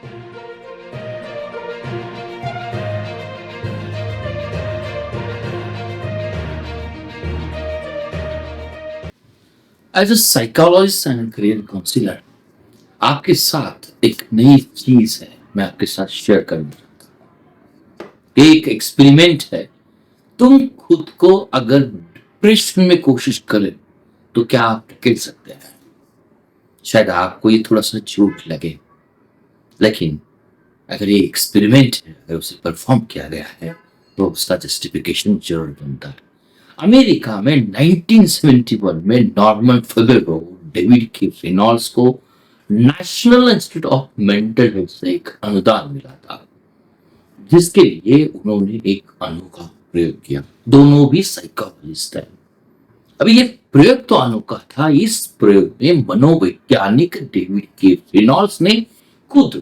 As a psychologist and career counsellor आपके साथ एक नई चीज है, मैं आपके साथ शेयर करना चाहता हूँ। एक एक्सपेरिमेंट है। तुम खुद को अगर डिप्रेशन में कोशिश करें तो क्या आप टिक सकते हैं? शायद आपको ये थोड़ा सा झूठ लगे, लेकिन अगर ये एक्सपेरिमेंट है, अगर उसे परफॉर्म किया गया है तो उसका जस्टिफिकेशन जरूर बनता है। अमेरिका में 1971 में नॉर्मन फिगरो, डेविड के रेनॉल्ड्स को national institute of mental health से एक अनुदान मिला था, जिसके लिए उन्होंने एक अनोखा प्रयोग किया। दोनों भी साइकोलॉजिस्ट हैं। अभी ये प्रयोग तो अनोखा था। इस प्रयोग में मनोवैज्ञानिक डेविड के रेनॉल्ड्स ने खुद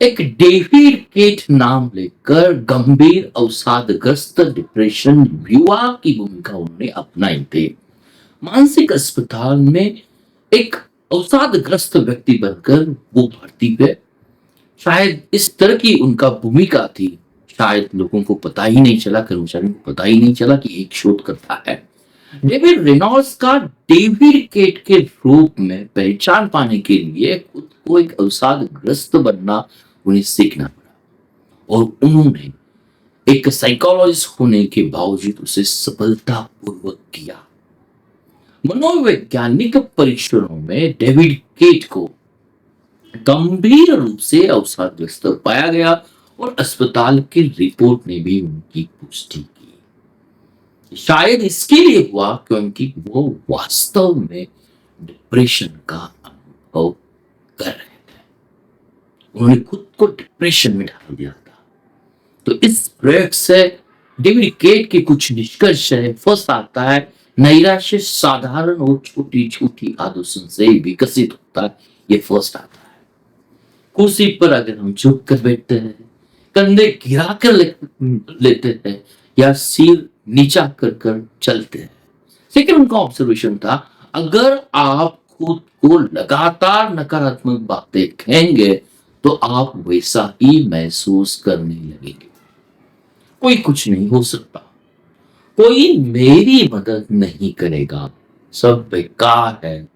एक डेविड केट नाम लेकर गंभीर अवसादग्रस्त डिप्रेशन युवा की भूमिका उन्होंने अपनाई थी। मानसिक अस्पताल में एक अवसादग्रस्त व्यक्ति बनकर वो भर्ती हुए। शायद इस तरह की उनका भूमिका थी, शायद लोगों को पता ही नहीं चला, कर्मचारियों को पता ही नहीं चला कि एक शोधकर्ता है। डेविड रेनॉल्ड्स का डेविड केट के रूप में पहचान पाने के लिए खुद को एक अवसादग्रस्त बनना उन्हें सीखना पड़ा, और उन्होंने एक साइकोलॉजिस्ट होने के बावजूद उसे सफलतापूर्वक किया। मनोवैज्ञानिक परीक्षणों में डेविड केट को गंभीर रूप से अवसादग्रस्त पाया गया और अस्पताल की रिपोर्ट ने भी उनकी पुष्टि की। शायद इसके लिए हुआ क्योंकि वो वास्तव में डिप्रेशन का अनुभव कर रहे थे। उन्होंने खुद को डिप्रेशन में डाल दिया था। तो इस प्रयोग से डेविड केट के कुछ निष्कर्ष है। फर्स्ट आता है, नैराश्य साधारण और छोटी छोटी आदतों से विकसित होता है। ये फर्स्ट आता है। कुर्सी पर अगर हम झुक कर बैठते हैं, कंधे गिरा कर लेते हैं या सिर नीचा कर चलते हैं। सेकंड उनका ऑब्जर्वेशन था, अगर आप खुद को लगातार नकारात्मक बातें कहेंगे तो आप वैसा ही महसूस करने लगेंगे। कोई कुछ नहीं हो सकता, कोई मेरी मदद नहीं करेगा, सब बेकार है,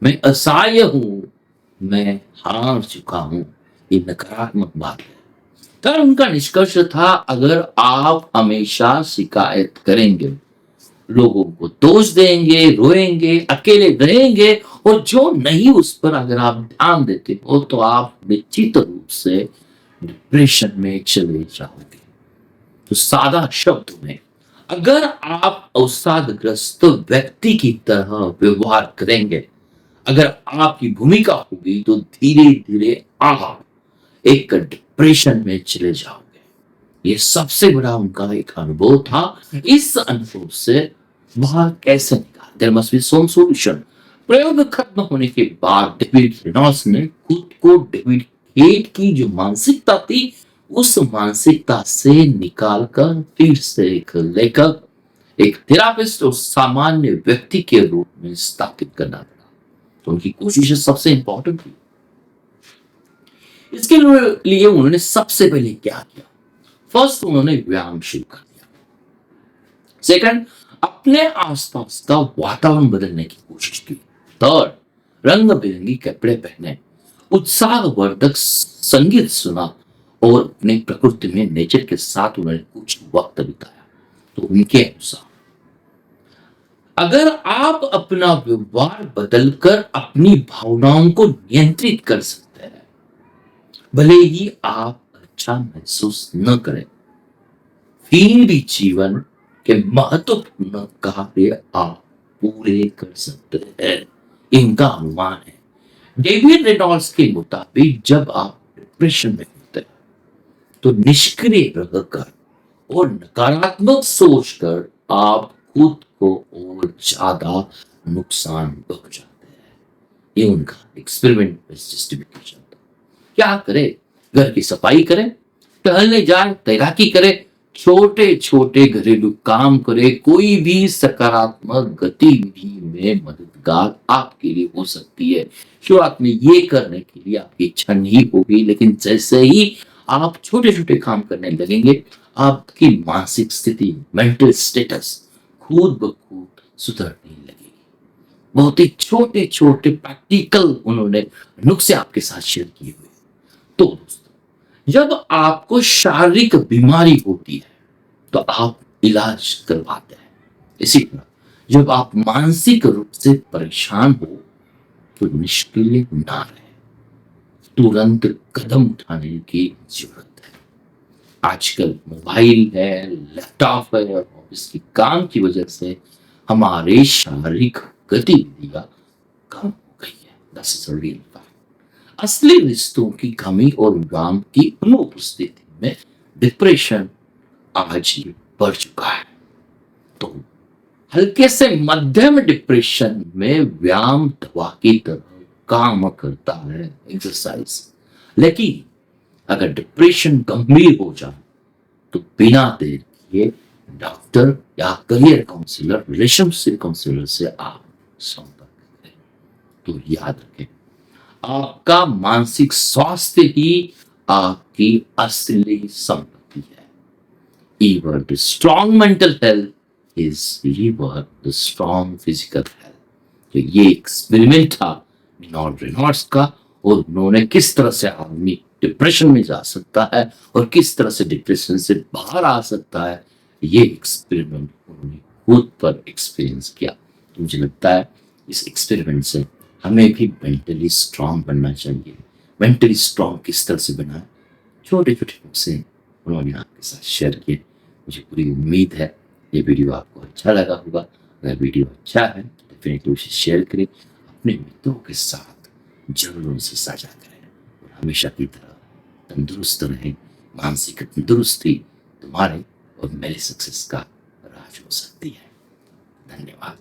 मैं असहाय हूं, मैं हार चुका हूं। ये नकारात्मक बात है। तब उनका निष्कर्ष था, अगर आप हमेशा शिकायत करेंगे, लोगों को दोष देंगे, रोएंगे, अकेले रहेंगे और जो नहीं उस पर अगर आप ध्यान देते हो तो आप निश्चित रूप से डिप्रेशन में चले जाओगे। तो सादा शब्द में, अगर आप अवसादग्रस्त व्यक्ति की तरह व्यवहार करेंगे, अगर आपकी भूमिका होगी तो धीरे धीरे आप एक डिप्रेशन में चले जाओगे। ये सबसे बड़ा उनका एक अनुभव था। इस अनुभव से बाहर कैसे निकाल, there must be some solution. प्रयोग खत्म होने के बाद डेविड रेनॉल्ड्स ने खुद को डेविड केट की जो मानसिकता थी उस मानसिकता से निकालकर फिर से एक लेखक, एक थेरापिस्ट और सामान्य व्यक्ति के रूप में स्थापित करना पड़ा। तो उनकी कोशिशें सबसे इंपॉर्टेंट थी। इसके लिए उन्होंने सबसे पहले क्या किया? फर्स्ट, उन्होंने व्यायाम शुरू कर दिया। सेकंड, अपने आसपास का वातावरण बदलने की कोशिश की। थर्ड, रंग बिरंगी कपड़े पहने, उत्साहवर्धक संगीत सुना और अपने प्रकृति में, नेचर के साथ उन्होंने कुछ वक्त बिताया। तो उनके अनुसार अगर आप अपना व्यवहार बदलकर अपनी भावनाओं को नियंत्रित कर सकते हैं, भले ही आप अच्छा महसूस न करें, फिर भी जीवन के महत्वपूर्ण कार्य आप पूरे कर सकते हैं। इनका अनुमान है। डेविड रेनॉल्ड्स के मुताबिक जब आप डिप्रेशन में होते हैं तो निष्क्रिय रहकर और नकारात्मक सोचकर आप खुद को और ज्यादा नुकसान पहुंचाते हैं। ये उनका एक्सपेरिमेंट जस्टिफिकेशन था। क्या करें? घर की सफाई करें, टहलने जाए, तैराकी करें, छोटे छोटे घरेलू काम करें, कोई भी सकारात्मक गतिविधि में मददगार आपके लिए हो सकती है। शुरुआत में ये करने के लिए आपकी इच्छा नहीं होगी, लेकिन जैसे ही आप छोटे छोटे काम करने लगेंगे, आपकी मानसिक स्थिति, मेंटल स्टेटस खुद ब खुद सुधरने लगेगी। बहुत ही छोटे छोटे प्रैक्टिकल उन्होंने नुस्खे आपके साथ शेयर किए हुए। तो दोस्तों, जब आपको शारीरिक बीमारी होती है तो आप इलाज करवाते हैं। इसी तरह जब आप मानसिक रूप से परेशान हो तो निष्क्रिय ना रहे, तुरंत कदम उठाने की जरूरत है। आजकल मोबाइल है, लैपटॉप है और ऑफिस के काम की वजह से हमारे शारीरिक गतिविधियां कम हो गई है। That's a real fact। असली रिश्तों की कमी और व्यायाम की अनुपस्थिति में डिप्रेशन आज ये बढ़ चुका है। तो हल्के से मध्यम डिप्रेशन में व्यायाम दवा की तरह काम करता है, एक्सरसाइज। लेकिन अगर डिप्रेशन गंभीर हो जाए तो बिना देर किए डॉक्टर या करियर काउंसलर, रिलेशनशिप काउंसलर से आप संपर्क करें। तो याद रखें, आपका मानसिक स्वास्थ्य ही आपकी असली संपत्ति है। Ever the strong mental health is ever the strong physical health। तो ये एक्सपेरिमेंट था नॉर्ड रेनॉल्ड्स का, और उन्होंने किस तरह से आदमी डिप्रेशन में जा सकता है और किस तरह से डिप्रेशन से बाहर आ सकता है, ये एक्सपेरिमेंट उन्होंने खुद पर एक्सपीरियंस किया। तो मुझे लगता है इस एक्सपेरिमेंट से हमें भी मेंटली स्ट्रांग बनना चाहिए। मेंटली स्ट्रांग किस तरह से बना, छोटे छोटे नुस्खे उन्होंने आपके साथ शेयर किए। मुझे पूरी उम्मीद है ये वीडियो आपको अच्छा लगा होगा। अगर वीडियो अच्छा है तो डेफिनेटली उसे शेयर करें, अपने मित्रों के साथ जरूर उनसे साझा करें, और हमेशा की तरह तंदुरुस्त रहें। मानसिक तंदुरुस्ती तुम्हारे और मेरे सक्सेस का राज हो सकती है। धन्यवाद।